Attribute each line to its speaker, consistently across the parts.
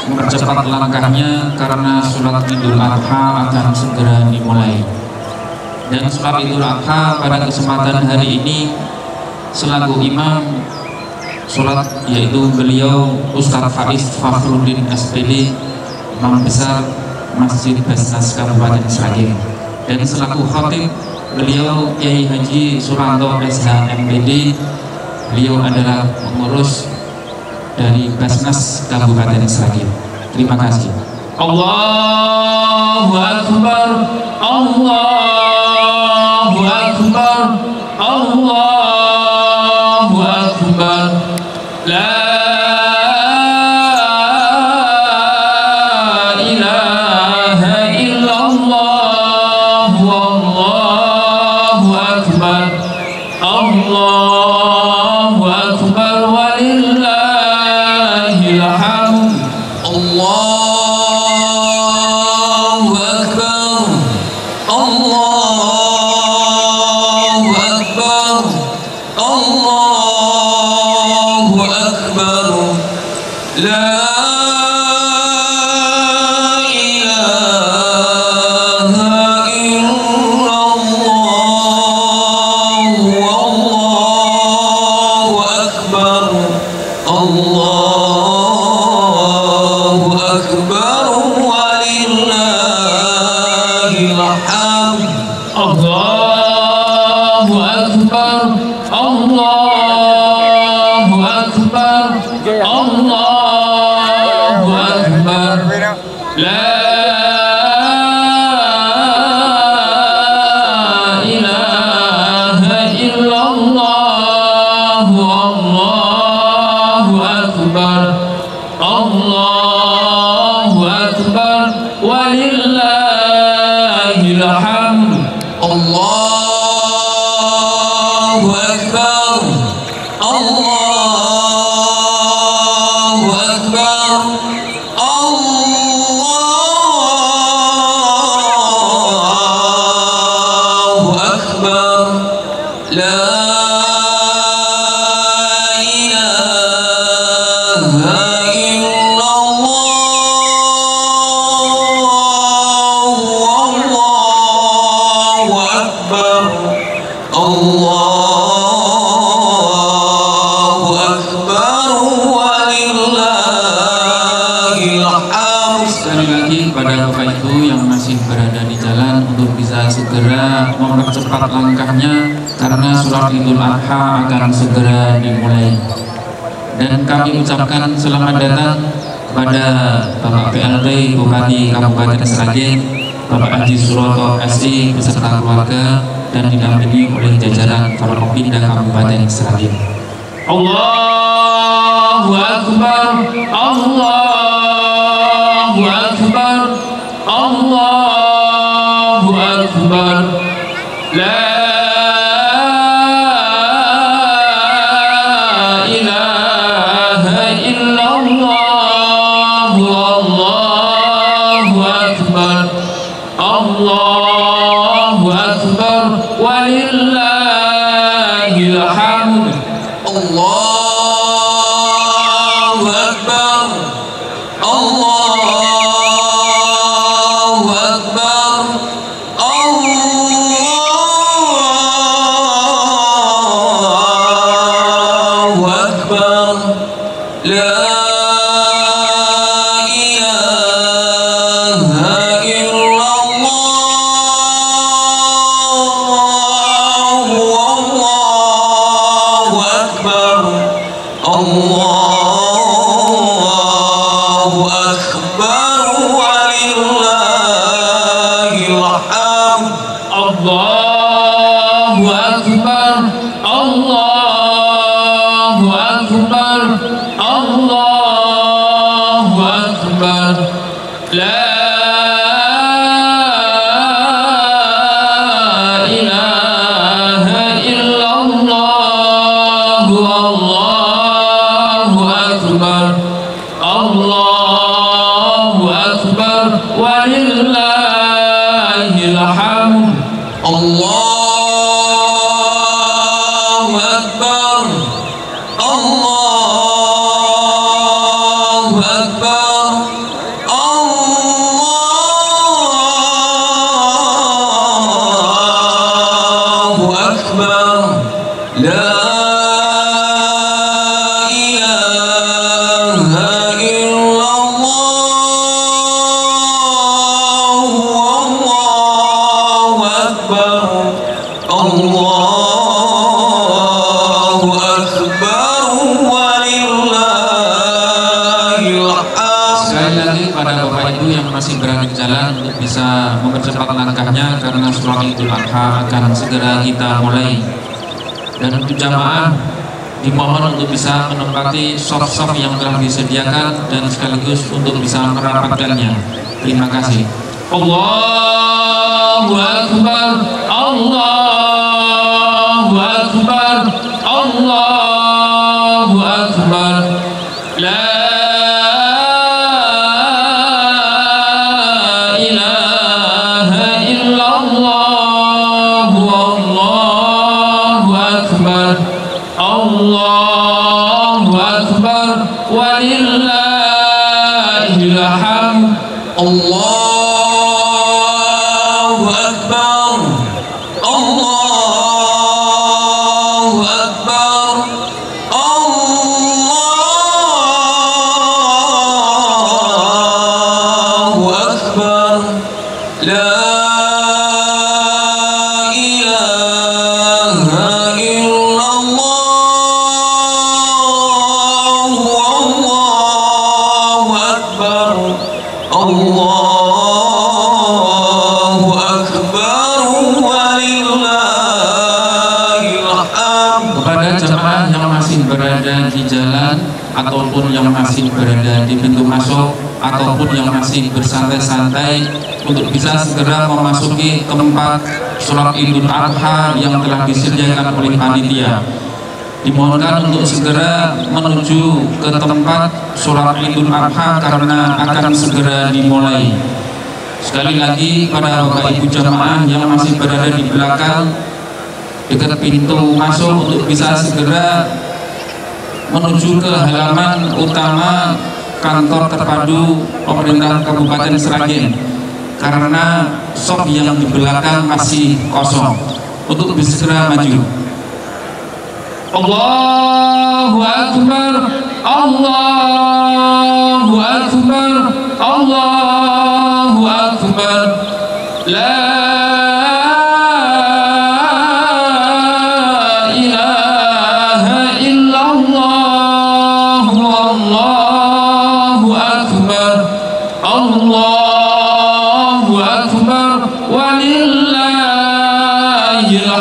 Speaker 1: Mempercepat langkahnya karena sholat Idul Adha akan segera dimulai. Dan sholat Idul Adha pada kesempatan hari ini selaku imam sholat yaitu beliau Ustadz Faiz Fakhruddin SPD, Imam Besar Masjid Basnas Kabupaten Sragen, dan selaku khatib beliau Kiai Haji Suranto SH MPD. Beliau adalah pengurus dari Basnas Kabupaten Sragen. Terima kasih. Allahu Akbar, Allahu Akbar, Allahu Akbar. La ilaha illallah, wallahu akbar, Allahu akbar, walillahil hamd. Allah أكبر الله أكبر الله أكبر لا إله إلا الله الله أكبر الله أكبر ولله الحمد الله أكبر الله أكبر الله أكبر لا إله إلا الله والله أكبر الله أكبر ولله الحمد. Sekali lagi pada Bapak Ibu yang masih berada di jalan untuk bisa segera mempercepat langkahnya karena sholat Idul Adha akan segera dimulai. Dan kami ucapkan selamat datang kepada Bapak PLT Bupati Kabupaten Sragen, Bapak Haji Suroto SI beserta keluarga dan didampingi oleh jajaran Forkopimda Kabupaten Sragen. Allahu Akbar, Allahu Akbar, Allahu Akbar, la ilaha illallah, Allahu Akbar, Allahu Akbar, walillahil hamd. Allahu Akbar, Allahu Akbar, Allahu Akbar, la Allahu Akbar walillahil hamd. Allahu Akbar, Allahu Akbar, Allahu Akbar, la Allahu Akbar walillahil hamd. Allahu Akbar, Allahu Akbar, Allahu Akbar, la Allahu Akbar walillahil hamd. Sekali lagi pada Bapak Ibu yang masih berada di jalan untuk bisa mempercepat langkahnya karena sholat Idul Adha akan segera kita mulai. Dan untuk jamaah dimohon untuk bisa menempati sof-sof yang telah disediakan dan sekaligus untuk bisa merapatkannya. Terima kasih. Allahu Akbar, Allahu Akbar, Allahu Akbar, la ilaha illallah, Allahu Akbar, Allahu Akbar, walillahil hamd. Allahu Akbar, Allahu Akbar, Allahu Akbar, la ilaha masih berada di jalan ataupun yang masih berada di pintu masuk ataupun yang masih bersantai-santai untuk bisa segera memasuki tempat sholat Idul Adha yang telah disediakan oleh panitia. Dimohonkan untuk segera menuju ke tempat sholat Idul Adha karena akan segera dimulai. Sekali lagi pada Bapak Ibu jamaah yang masih berada di belakang dekat pintu masuk untuk bisa segera menuju ke halaman utama kantor terpadu pemerintah Kabupaten Sragen karena shop yang di belakang masih kosong untuk bisa segera maju. Allahu Akbar, Allahu Akbar, Allahu Akbar, la ilaha illallah, Allahu Akbar, Allahu Akbar, walillahil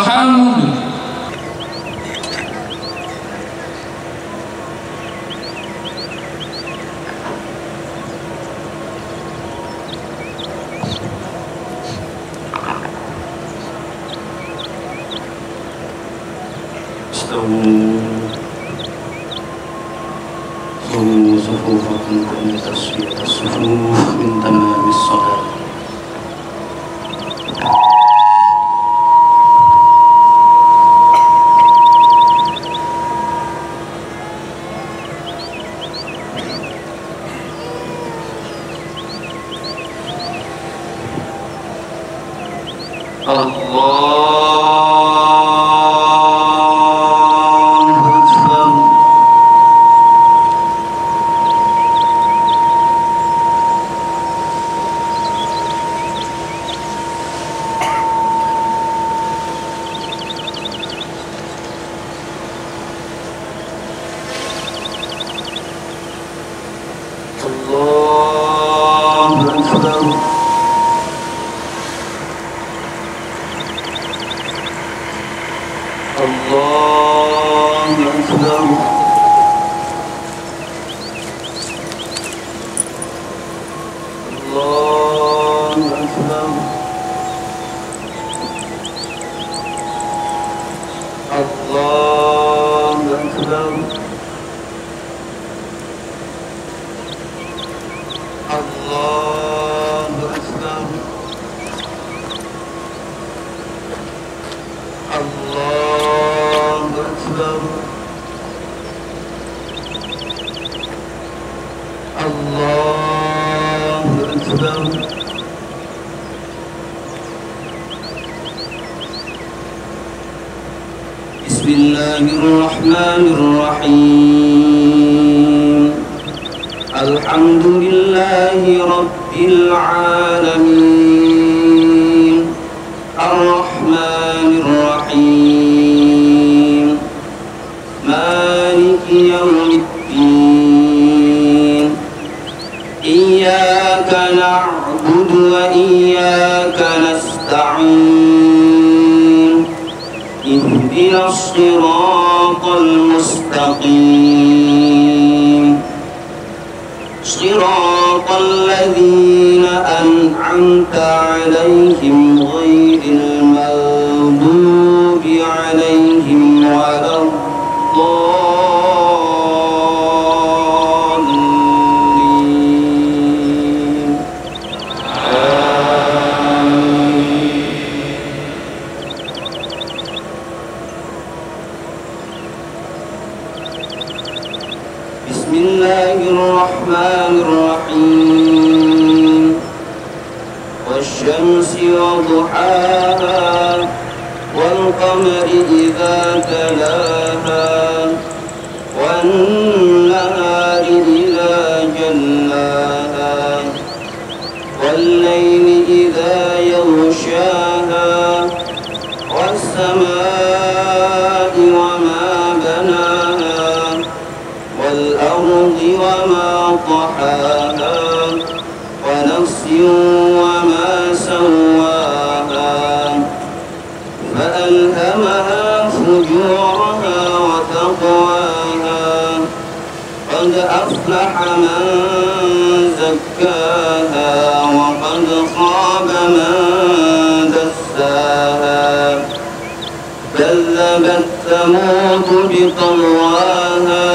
Speaker 1: hamd.
Speaker 2: سووا صفوفكم فإن تسوية الصفوف من تمام الصلاة. Bismillahirrahmanirrahim. Alhamdulillahi Rabbil alamin. Ar-Rahmanir-Rahim. Maliki yawmiddin. Iyyaka na'budu wa iyyaka nasta'in. Ihdinas siratal mustaqim. Siratal ladzina an'amta 'alaihim ghairil maghdubi 'alaihim waladdallin. Bismillahirrahmanirrahim. Wasyamsi wa duhaha wal qamari idza talaha wan nahari idza jallaha wal layli idza yaghshaha was samaa'i wa ma banaha والأرض وما طحاها ونفس وما سواها فألهمها فجورها وتقواها قد أفلح من زكاها وقد خاب من دساها كذبت ثمود بطغواها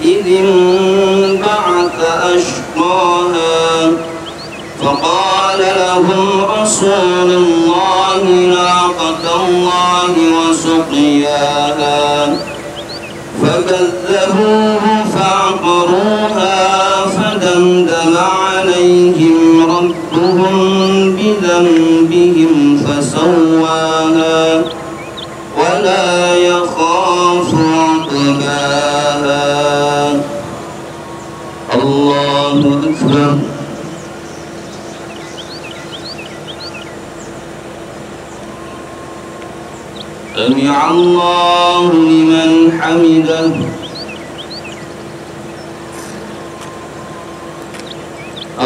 Speaker 2: إذ انبعث أشقاها فقال لهم رسول الله ناقة الله وسقياها فكذبوه فعقروها فدمدم عليهم ربهم بذنبهم فسواها ولا يخاف عقباها. الله أكبر. سمع الله لمن حمده.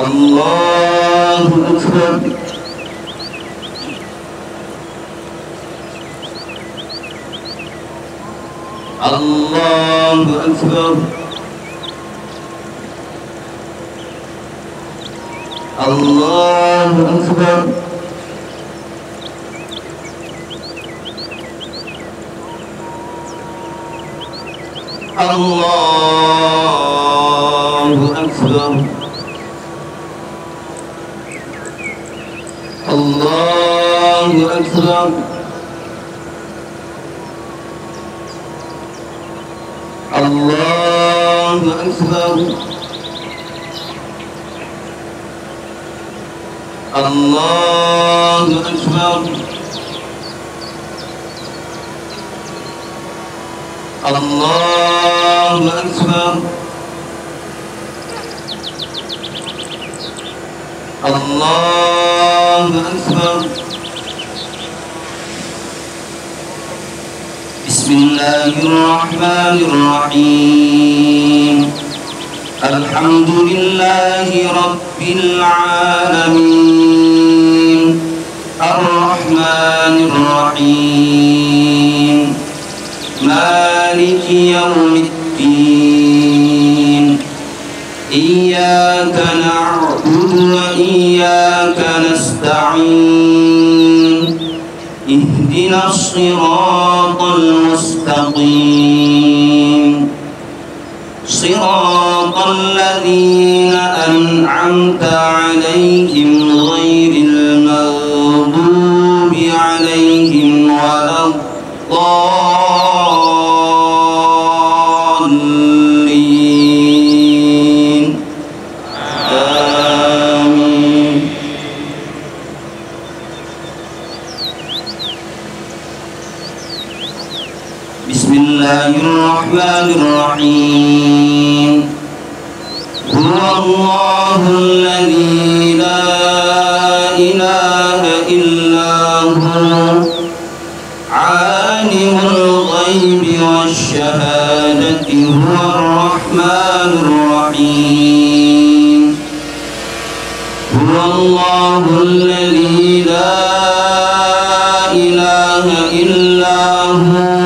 Speaker 2: الله أكبر. الله أكبر. الله أكبر. الله أكبر. الله أكبر. الله أكبر. الله أكبر. الله أكبر. الله أكبر. بسم الله الرحمن الرحيم. الحمد لله رب العالمين الرحمن الرحيم مالك يوم الدين إياك نعبد وإياك نستعين اهدنا الصراط المستقيم صراط الذين أنعمت عليهم غير المغضوب عليهم ولا الضالين آمين. بسم الله الرحمن الرحيم. هو الله الذي لا إله إلا هو عالم الغيب والشهادة هو الرحمن الرحيم. هو الله الذي لا إله إلا هو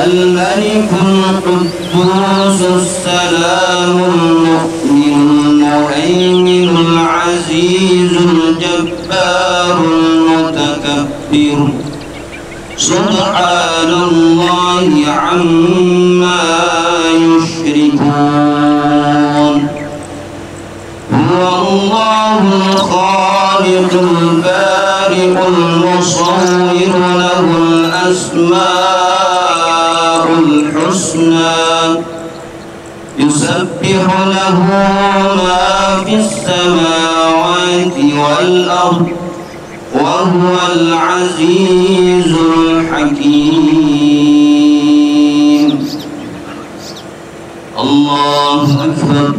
Speaker 2: الملك القدوس السلام المؤمن المهيمن العزيز الجبار المتكبر سبحان الله عما يشركون. هو الله الخالق البارئ المصور له الأسماء الحسنى يسبح له ما في السماوات والأرض وهو العزيز الحكيم. الله أكبر.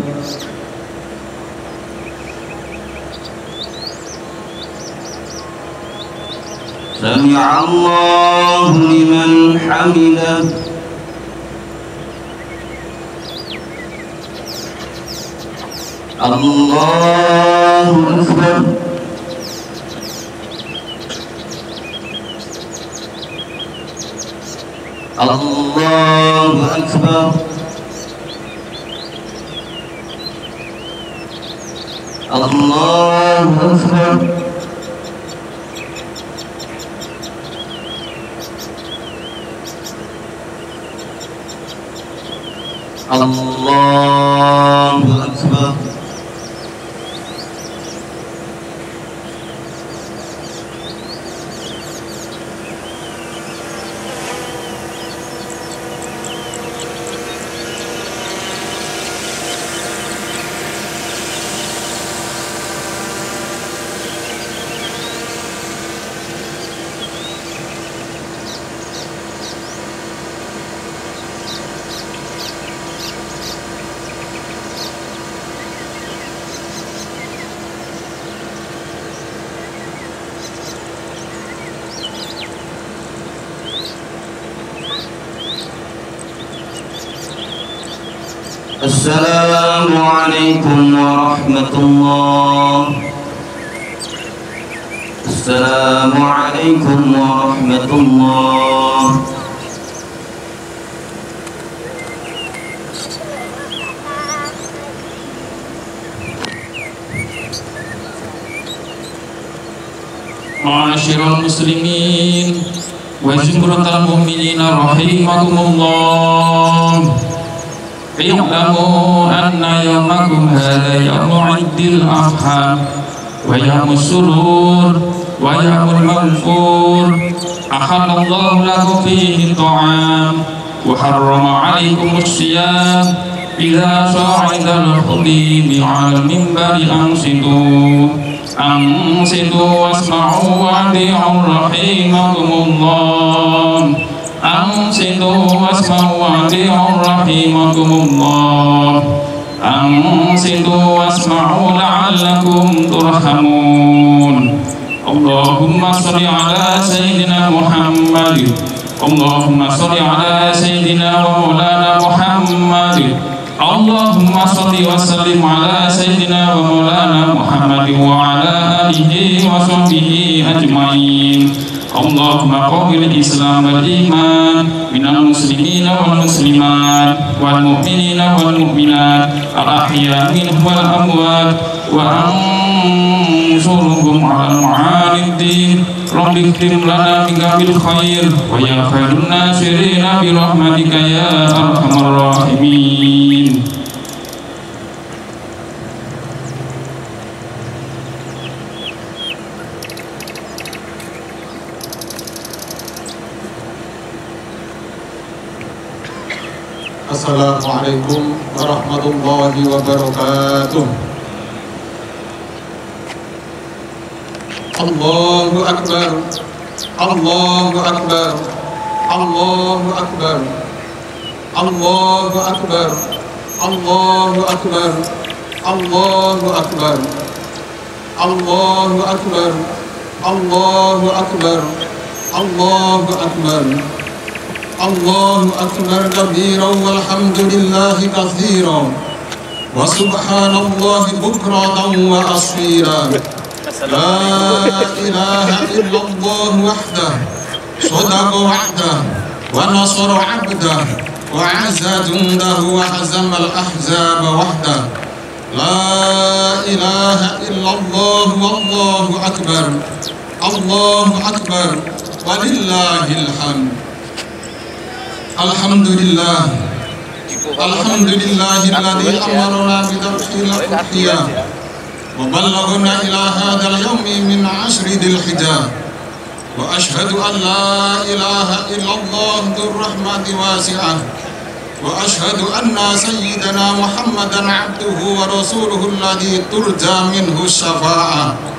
Speaker 2: سمع الله لمن حمده. الله أكبر. الله أكبر. الله أكبر الله أكبر السلام عليكم ورحمة الله. السلام عليكم ورحمة الله.
Speaker 1: Ma'asyiral muslimin wa zumratal mu'minin rahimakumullah. اعلموا أن يومكم هذا يوم عيد الأضحى ويوم السرور ويوم المغفور. أحل الله لكم فيه الطعام وحرم عليكم الصيام. إذا صعد الخطيب على المنبر أنصتوا واسمعوا وأطيعوا رحمكم الله. أنصتوا واسمعوا وأطيعوا رحمكم الله. أنصتوا واسمعوا لعلكم ترحمون. اللهم صل على سيدنا محمد. اللهم صل على سيدنا ومولانا محمد. اللهم صل وسلم على سيدنا ومولانا محمد وعلى آله وصحبه أجمعين. اللهم قوي الإسلام والإيمان من المسلمين والمسلمات والمؤمنين والمؤمنات الأحياء منهم والأموات وأنصرهم على معاني الدين. رب اختم لنا بك بالخير ويا خير الناصرين برحمتك يا أرحم الراحمين.
Speaker 3: Assalamualaikum warahmatullahi wabarakatuh. Allahu Akbar. Allahu Akbar. Allahu Akbar. Allahu Akbar. Allahu Akbar. Allahu Akbar. Allahu Akbar. Allahu Akbar. Allahu Akbar. Allahu Akbar kabira walhamdulillahi katsira wa subhanallahi bukratan wa asira. La ilaha illallah wahdah sadaqa wa'dah wa nasara 'abdah wa 'azza jundahu wa hazama al-ahzaba wahdah. La ilaha illallah wallahu akbar. Allahu akbar walillahil hamd. Alhamdulillah. Alhamdulillahilladzi amarna bi tafsiril udhiyah wa ballaghna ila hadzal yawmi min 'ashri dzil hijjah. Wa ashhadu an la ilaha illallah dzur rahmati wasi'ah. Wa ashhadu anna sayyidana Muhammadan 'abduhu wa rasuluhu alladzi turja minhu syafa'ah.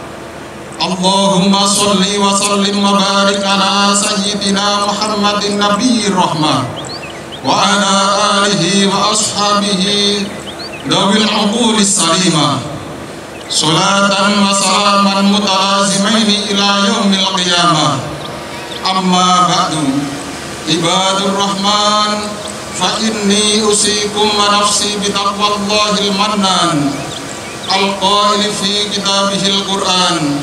Speaker 3: Allahumma salli wa sallim wa barik ala sayyidina Muhammadin nabiyir rahmah wa ala alihi wa ashabihi dawil uqulis salimah. Salatan wa salaman mutalazimaini ila yaumil qiyamah. Amma ba'du. Ibadur rahman, fa inni usikum wa nafsi bi taqwallahil mannan al-qail fi kitabihil Qur'an.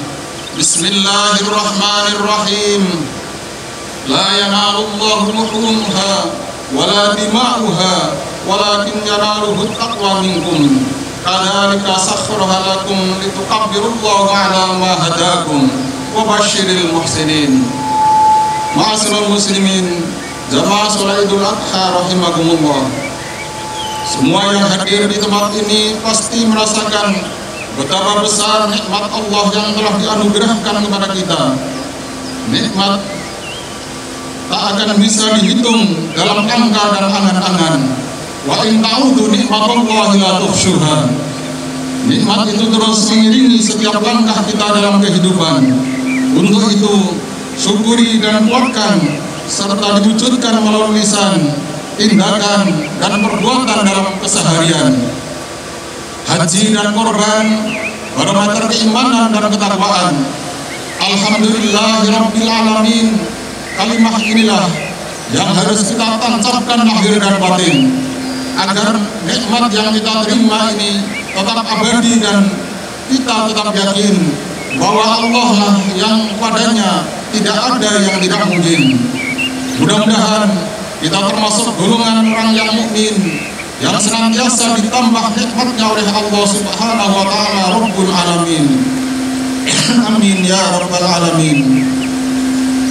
Speaker 3: Bismillahirrahmanirrahim. La yanalullahu luhumha wala dima'uha walakin yanaluhu taqwa minkum. kadzalika sakhkharaha lakum litukabbirullaha 'ala ma hadakum wa basyiril muhsinin. Ma'asyiral muslimin, jamaah salat Idul Adha rahimakumullah. Semua yang hadir di tempat ini pasti merasakan betapa besar nikmat Allah yang telah dianugerahkan kepada kita. Nikmat tak akan bisa dihitung dalam angka dan angan-angan. Wa in ta'udu nikmatallahi la tuhsyuha. Nikmat itu terus mengiringi setiap langkah kita dalam kehidupan. Untuk itu, syukuri dan kuatkan serta diwujudkan melalui lisan, tindakan, dan perbuatan dalam keseharian. Haji dan korban barometer keimanan dan ketakwaan. Alhamdulillahirabbil alamin. Kalimah inilah yang harus kita tancapkan lahir dan batin agar nikmat yang kita terima ini tetap abadi dan kita tetap yakin bahwa Allah lah yang padanya tidak ada yang tidak mungkin. Mudah-mudahan kita termasuk golongan orang yang mukmin yang senantiasa ditambah nikmatnya oleh Allah Subhanahu wa Ta'ala Rabbul Alamin. Amin ya Rabbal Alamin.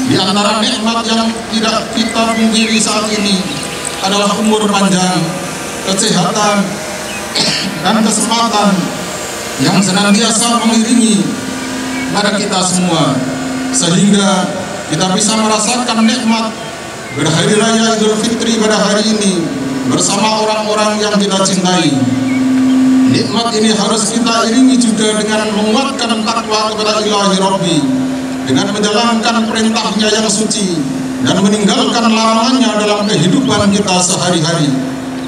Speaker 3: Di antara nikmat yang tidak kita pungkiri saat ini adalah umur panjang, kesehatan, dan kesempatan yang senantiasa mengiringi pada kita semua, sehingga kita bisa merasakan nikmat berhari raya Idul Fitri pada hari ini bersama orang-orang yang kita cintai. Nikmat ini harus kita iringi juga dengan menguatkan takwa kepada Ilahi Rabbi, dengan menjalankan perintahnya yang suci dan meninggalkan larangannya dalam kehidupan kita sehari-hari.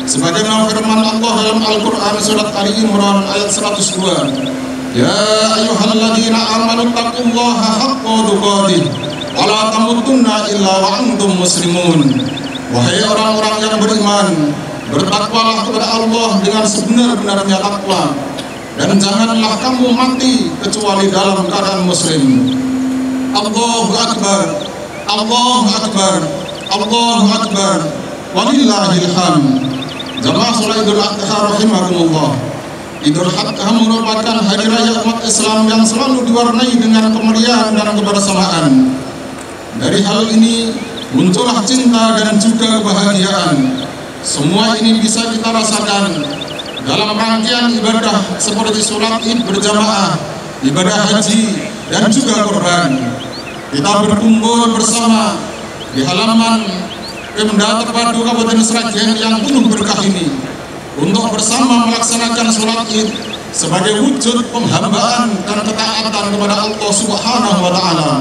Speaker 3: Sebagaimana firman Allah dalam Al-Quran surat Ali Imran ayat 102, Ya ayyuhalladzina amanu taqullaha haqqa tuqatih wa la tamutunna illa wa antum muslimun. Wahai orang-orang yang beriman, bertakwalah kepada Allah dengan sebenar-benarnya takwa, dan janganlah kamu mati kecuali dalam keadaan muslim. Allahu Akbar, Allahu Akbar, Allahu Akbar, walillahil hamd. Jamaah salat Idul Adha rahimakumullah. Idul Adha merupakan hari raya umat Islam yang selalu diwarnai dengan kemeriahan dan kebersamaan. Dari hal ini muncullah cinta dan juga kebahagiaan. Semua ini bisa kita rasakan dalam rangkaian ibadah seperti sholat Id berjamaah, ibadah haji, dan juga korban. Kita berkumpul bersama di halaman Pemda Terpadu Kabupaten Sragen yang penuh berkah ini untuk bersama melaksanakan sholat Id sebagai wujud penghambaan dan ketaatan kepada Allah Subhanahu wa Ta'ala.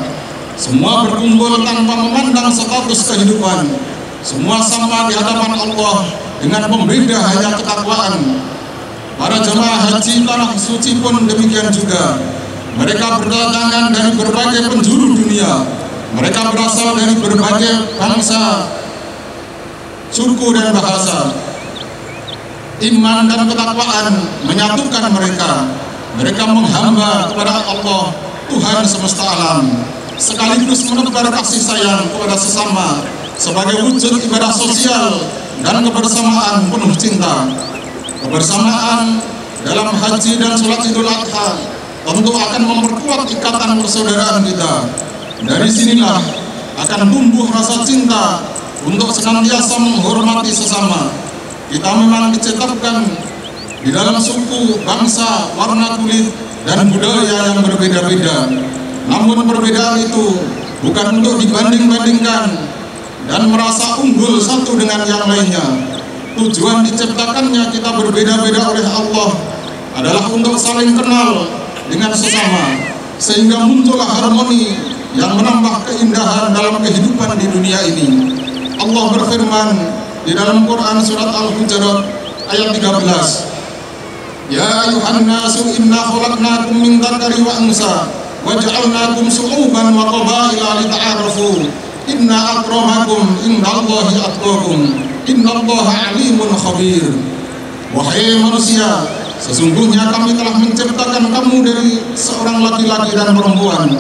Speaker 3: Semua berkumpul tanpa memandang status kehidupan. Semua sama di hadapan Allah dengan pembeda hanya ketakwaan. Para jemaah haji tanah suci pun demikian juga. Mereka berdatangan dari berbagai penjuru dunia. Mereka berasal dari berbagai bangsa, suku dan bahasa. Iman dan ketakwaan menyatukan mereka. Mereka menghamba kepada Allah Tuhan semesta alam, sekaligus menebar kasih sayang kepada sesama sebagai wujud ibadah sosial dan kebersamaan penuh cinta. Kebersamaan dalam haji dan sholat Idul Adha tentu akan memperkuat ikatan persaudaraan kita. Dari sinilah akan tumbuh rasa cinta untuk senantiasa menghormati sesama. Kita memang dicetakkan di dalam suku, bangsa, warna kulit, dan budaya yang berbeda-beda. Namun perbedaan itu bukan untuk dibanding-bandingkan dan merasa unggul satu dengan yang lainnya. Tujuan diciptakannya kita berbeda-beda oleh Allah adalah untuk saling kenal dengan sesama, sehingga muncullah harmoni yang menambah keindahan dalam kehidupan di dunia ini. Allah berfirman di dalam Quran surat Al-Hujurat ayat 13, Ya ayuhan nasu inna khalaqnakum min dzakari wa unsa wa ja'alnakum syu'uban wa qabaila lita'arafu inna akramakum indallahi atqakum innallaha alimun khabir. Wahai manusia, sesungguhnya kami telah menciptakan kamu dari seorang laki-laki dan perempuan.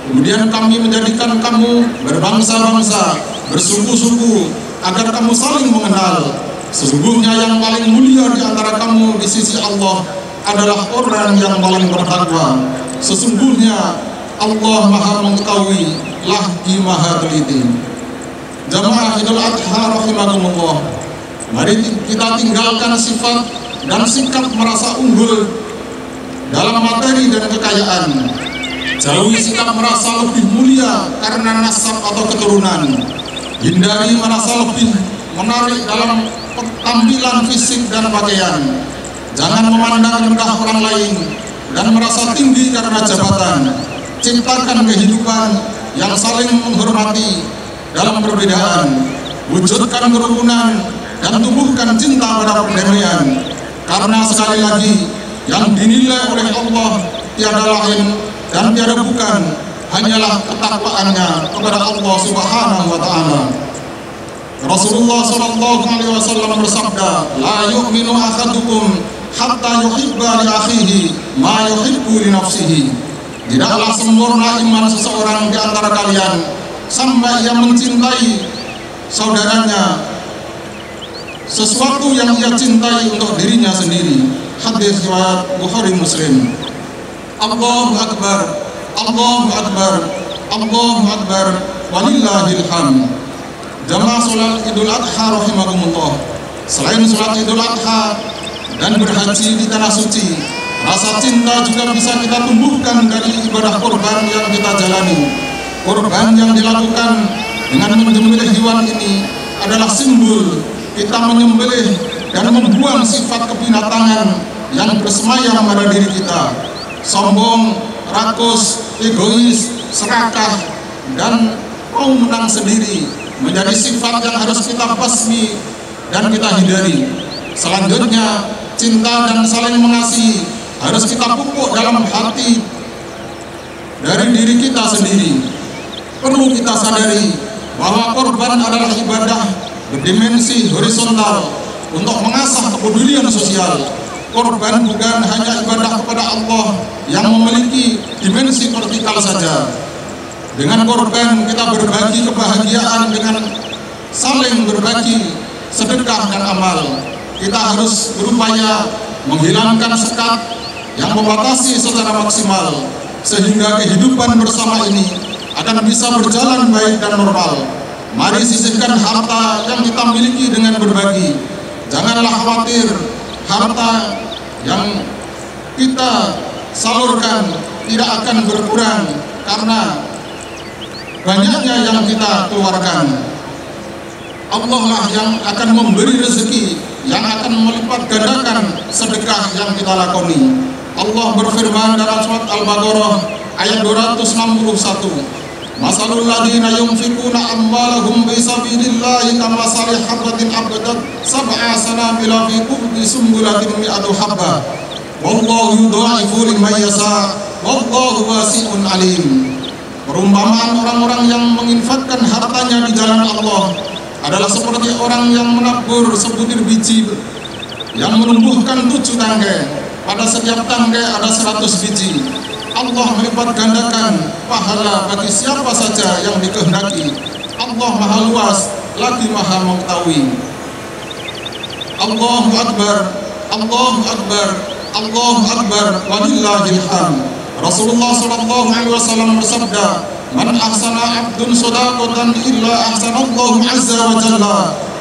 Speaker 3: Kemudian kami menjadikan kamu berbangsa-bangsa, bersuku-suku, agar kamu saling mengenal. Sesungguhnya yang paling mulia di antara kamu di sisi Allah adalah orang yang paling bertakwa. Sesungguhnya Allah Maha mengetahui lagi Maha teliti. Jamaah Idul Adha rahimakumullah, mari kita tinggalkan sifat dan sikap merasa unggul dalam materi dan kekayaan. Jauhi sikap merasa lebih mulia karena nasab atau keturunan. Hindari merasa lebih menarik dalam tampilan fisik dan pakaian. Jangan memandang rendah orang lain dan merasa tinggi karena jabatan. Ciptakan kehidupan yang saling menghormati dalam perbedaan. Wujudkan kerukunan dan tumbuhkan cinta pada perdamaian. Karena sekali lagi, yang dinilai oleh Allah tiada lain dan tiada bukan, hanyalah ketakwaannya kepada Allah Subhanahu wa Ta'ala. Rasulullah SAW bersabda, "La yu'minu ahadukum hatta yuhibba li akhihi ma yuhibbu li nafsihi." Tidaklah sempurna iman seseorang di antara kalian sampai ia mencintai saudaranya sesuatu yang ia cintai untuk dirinya sendiri. Hadis riwayat Bukhari Muslim. Allahu Akbar, Allahu Akbar, Allahu Akbar, walillahil hamd. Jamaah sholat Idul Adha rahimakumullah, selain sholat Idul Adha dan berhaji di tanah suci, rasa cinta juga bisa kita tumbuhkan dari ibadah kurban yang kita jalani. Kurban yang dilakukan dengan menyembelih hewan ini adalah simbol kita menyembelih dan membuang sifat kebinatangan yang bersemayam pada diri kita. Sombong, rakus, egois, serakah, dan mau menang sendiri menjadi sifat yang harus kita basmi dan kita hindari. Selanjutnya, cinta dan saling mengasihi harus kita pupuk dalam hati dari diri kita sendiri. Perlu kita sadari bahwa korban adalah ibadah berdimensi horizontal untuk mengasah kepedulian sosial. Korban bukan hanya ibadah kepada Allah yang memiliki dimensi vertikal saja. Dengan korban kita berbagi kebahagiaan dengan saling berbagi sedekah dan amal. Kita harus berupaya menghilangkan sekat yang membatasi secara maksimal sehingga kehidupan bersama ini akan bisa berjalan baik dan normal. Mari sisihkan harta yang kita miliki dengan berbagi. Janganlah khawatir harta yang kita salurkan tidak akan berkurang karena banyaknya yang kita keluarkan. Allah lah yang akan memberi rezeki, yang akan melipat gandakan sedekah yang kita lakoni. Allah berfirman dalam surat Al-Baqarah ayat 261, "Masalul ladzina yunfiquna amwalahum fi sabilillahi kamathali habatin ambatat sab'a sanabila fi kulli sumbulatin mi'atu habbah. Wallahu yudha'ifu liman yasha' wallahu wasi'un alim." Perumpamaan orang-orang yang menginfakkan hartanya di jalan Allah adalah seperti orang yang menabur sebutir biji yang menumbuhkan 7 tangkai. Pada setiap tangkai ada 100 biji. Allah melipat gandakan pahala bagi siapa saja yang dikehendaki. Allah Maha Luas lagi Maha Mengetahui. Allahu Akbar, Allahu Akbar, Allahu Akbar, walillahil hamd. Rasulullah SAW bersabda, "Man ahsana abdun shadaqatan illa ahsanallahu azza wa jalla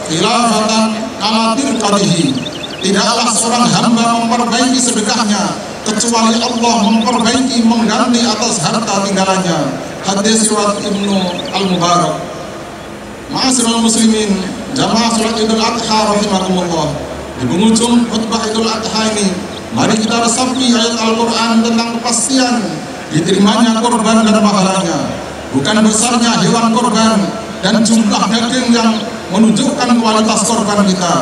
Speaker 3: khilafatan ala tirqadihi." Tidaklah seorang hamba memperbaiki sedekahnya kecuali Allah memperbaiki mengganti atas harta tinggalannya. Hadis riwayat Ibnu Al-Mubarak. Ma'asyiral muslimin, jamaah salat Idul Adha rahimakumullah. Di penghujung khutbah Idul Adha ini, mari kita resapi ayat Al-Quran tentang kepastian diterimanya korban dan pahalanya. Bukan besarnya hewan korban dan jumlah daging yang menunjukkan kualitas korban kita,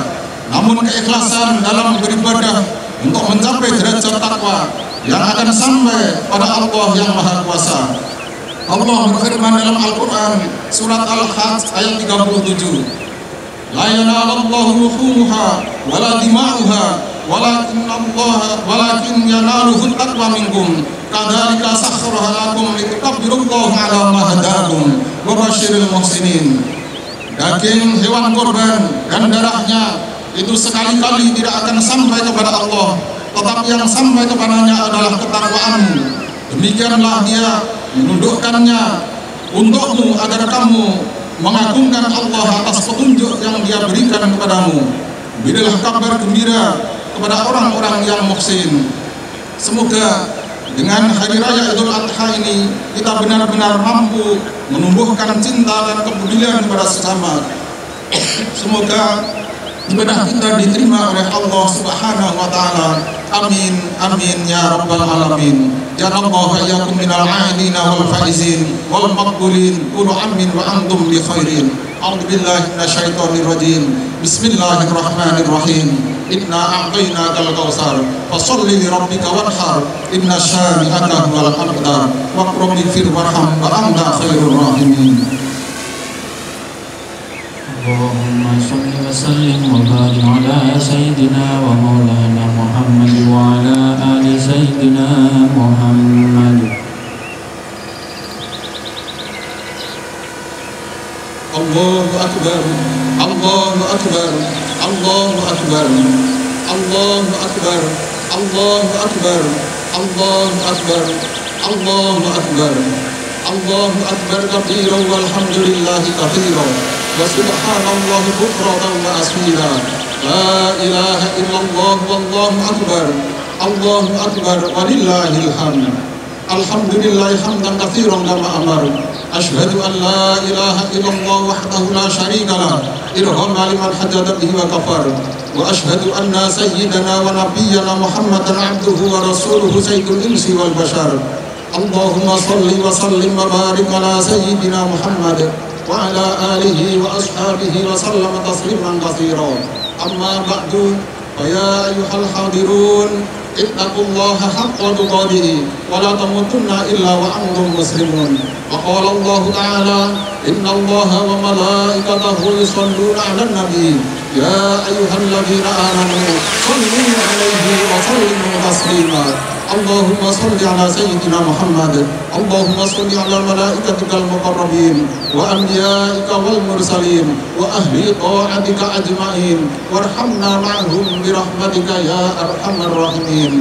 Speaker 3: namun keikhlasan dalam beribadah untuk mencapai derajat takwa yang akan sampai pada Allah yang Maha Kuasa. Allah berfirman dalam Al-Quran surat Al-Hajj ayat 37, "La yanalallahu luhumuha wala dima'uha walakin yanaluhu taqwa minkum kadzalika sakhkharaha lakum litukabbirullaha 'ala ma hadakum wa basyiril muhsinin." Daging hewan korban dan darahnya itu sekali-kali tidak akan sampai kepada Allah tetapi yang sampai kepadanya adalah ketakwaanmu. Demikianlah dia menundukkannya untukmu agar kamu mengagungkan Allah atas petunjuk yang dia berikan kepadamu. Berilah kabar gembira kepada orang-orang yang muhsin. Semoga dengan hari raya Idul Adha ini kita benar-benar mampu menumbuhkan cinta dan kepedulian kepada sesama. Semoga ibadah kita diterima oleh Allah Subhanahu wa taala. Amin amin ya rabbal alamin. Ya Allah wa iyyakum minal aidin wal faizin wal maqbulin. Qulu amin wa antum bi khairin. A'udzu billahi minasyaitonir rajim. Bismillahirrahmanirrahim. Inna a'tainakal kautsar fasholli li rabbika wanhar. Inna syani'aka huwal abtar. Waqrum fir warham wa anta khairur rahimin.
Speaker 1: Allahumma sholli wa sallim wa barik ala sayyidina wa maulana Muhammad wa ala ali sayyidina Muhammad.
Speaker 3: Allahu akbar, Allahu akbar, Allahu akbar, Allahu akbar, Allahu akbar, Allahu akbar, Allahu akbar, Allahu akbar katsiran walhamdulillahi katsiran. وسبحان الله بكرة وأصيلا. لا إله إلا الله والله أكبر. الله أكبر ولله الحمد. الحمد لله حمدا كثيرا كما أمر. أشهد أن لا إله إلا الله وحده لا شريك له إرغم لمن حجد به وكفر. وأشهد أن سيدنا ونبينا محمدا عبده ورسوله سيد الإنس والبشر. اللهم صل وسلم وبارك على سيدنا محمد وعلى آله وأصحابه وسلم تسليما كثيرا. أما بعد فيا أيها الحاضرون اتقوا الله حق تقاته ولا تموتن إلا وأنتم مسلمون. وقال الله تعالى إن الله وملائكته يصلون على النبي يا أيها الذين آمنوا صلوا عليه وسلموا تسليما. اللهم صل على سيدنا محمد. اللهم صل على ملائكتك المقربين وأنبيائك والمرسلين وأهل طاعتك أجمعين وارحمنا معهم برحمتك يا أرحم الراحمين.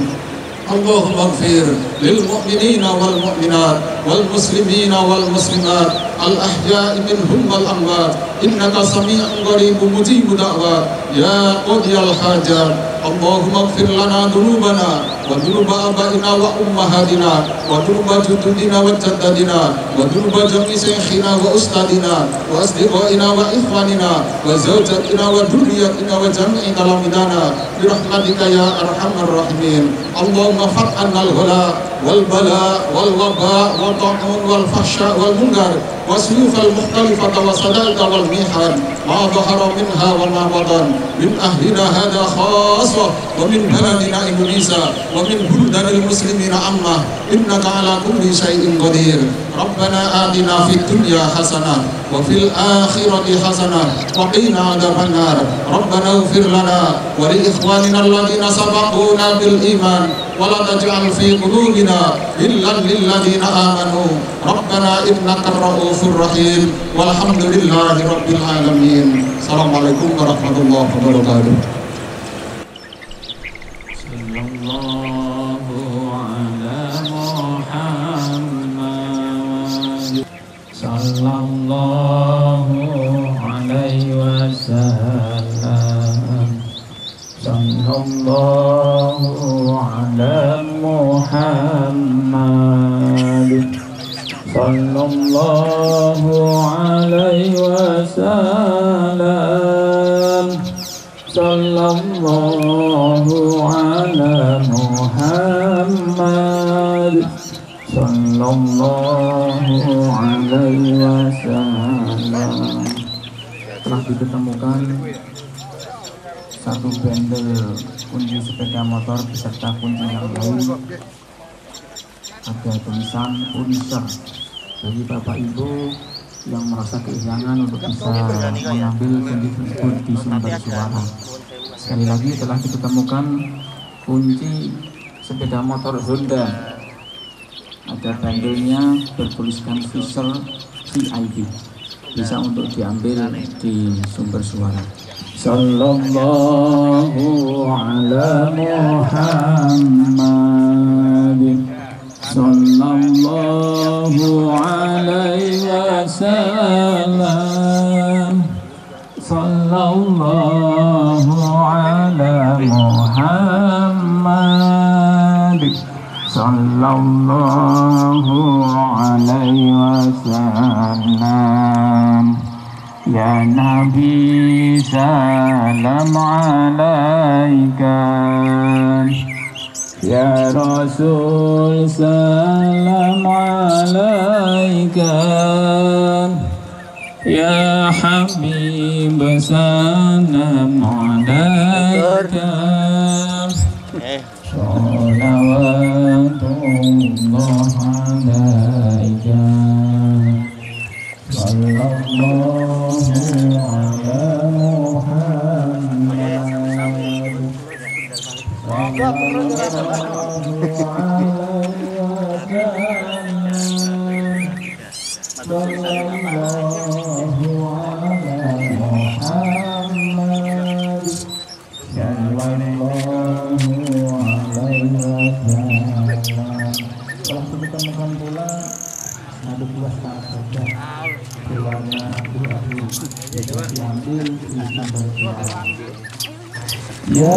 Speaker 3: اللهم اغفر للمؤمنين والمؤمنات والمسلمين والمسلمات الأحياء منهم والأموات إنك سميع قريب مجيب دعوات يا قاضي الحاجات. اللهم اغفر لنا ذنوبنا وذنوب آبائنا وأمهاتنا وذنوب جدودنا وجداتنا وذنوب جميع شيخنا وأستاذنا وأصدقائنا وإخواننا وزوجاتنا وذرياتنا وجميع تلاميذنا برحمتك يا أرحم الراحمين. اللهم فك عنا الغلاء والبلاء والوباء والطاعون والفحشاء والمنكر والسيوف المختلفة وصدائق والمحن ما ظهر منها وما بطن من أهلنا هذا خاصة ومن بلدنا إندونيسيا ومن بلدان المسلمين عامة إنك على كل شيء قدير. ربنا آتنا في الدنيا حسنة وفي الآخرة حسنة وقنا عذاب النار. ربنا اغفر لنا ولإخواننا الذين سبقونا بالإيمان ولا تجعل في قلوبنا غلا للذين آمنوا ربنا إنك الرؤوف الرحيم والحمد لله رب العالمين. السلام عليكم ورحمة الله وبركاته.
Speaker 1: Sallallahu alaihi wasallam. Sallallahu ala Muhammad. Sallallahu alaihi wasallam. Sallallahu ala Muhammad. Sallallahu alaihi wasallam. Telah diketemukan satu bendel kunci sepeda motor beserta kunci yang lain. Ada tulisan Unisar bagi Bapak Ibu yang merasa kehilangan untuk bisa mengambil kunci tersebut di sumber suara. Sekali lagi telah diketemukan kunci sepeda motor Honda. Ada bandelnya bertuliskan Fisher CIB, bisa untuk diambil di sumber suara. sallallahu ala Muhammad sallallahu alaihi wasallam sallallahu ala Muhammad sallallahu alaihi wasallam. Ya Nabi salam alaika, ya Rasul salam alaika, ya Habib salam alaika. Sholawatullah alaika, sallallahu ala Muhammad, temukan pula ada dua saat saja keluarnya diambil ya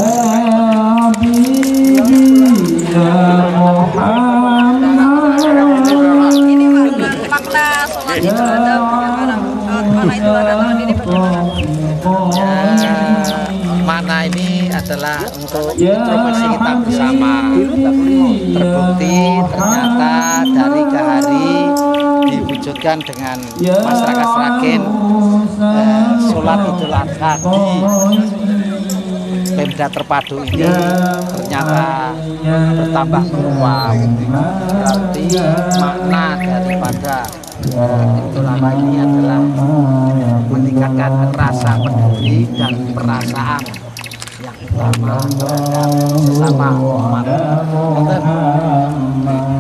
Speaker 1: Habibi ya Muhammad.
Speaker 4: Ini makna sholat itu ada bagaimana? Mana itu ada tahun ini bagaimana?
Speaker 5: Makna ini adalah untuk introspeksi kita bersama. Terbukti ternyata dari ke hari diwujudkan dengan masyarakat Sragen, sholat Idul Adha di Pemda Terpadu ini ternyata bertambah beruang. Berarti makna daripada Idul Adha ini adalah meningkatkan rasa peduli dan perasaan yang utama terhadap sesama umat.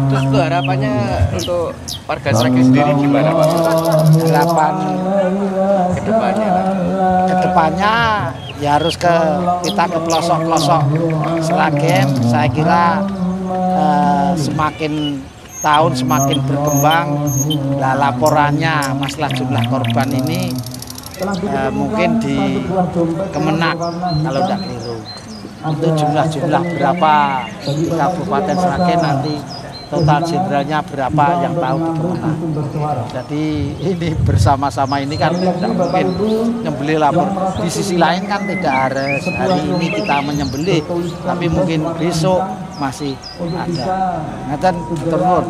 Speaker 6: Terus untuk harapannya untuk warga Sragen sendiri gimana Pak?
Speaker 5: Harapan kedepannya ya harus kita ke pelosok-pelosok Sragen. Saya kira semakin tahun semakin berkembang. Nah, laporannya masalah jumlah korban ini mungkin di Kemenak kalau tidak keliru. Itu jumlah berapa di Kabupaten Sragen, nanti total jenderalnya berapa yang tahu di Kemenak. Jadi ini bersama-sama ini kan tidak mungkin nyembelih lapor. Di sisi lain kan tidak harus hari ini kita menyembelih, tapi mungkin besok masih ada. Ngeten turun.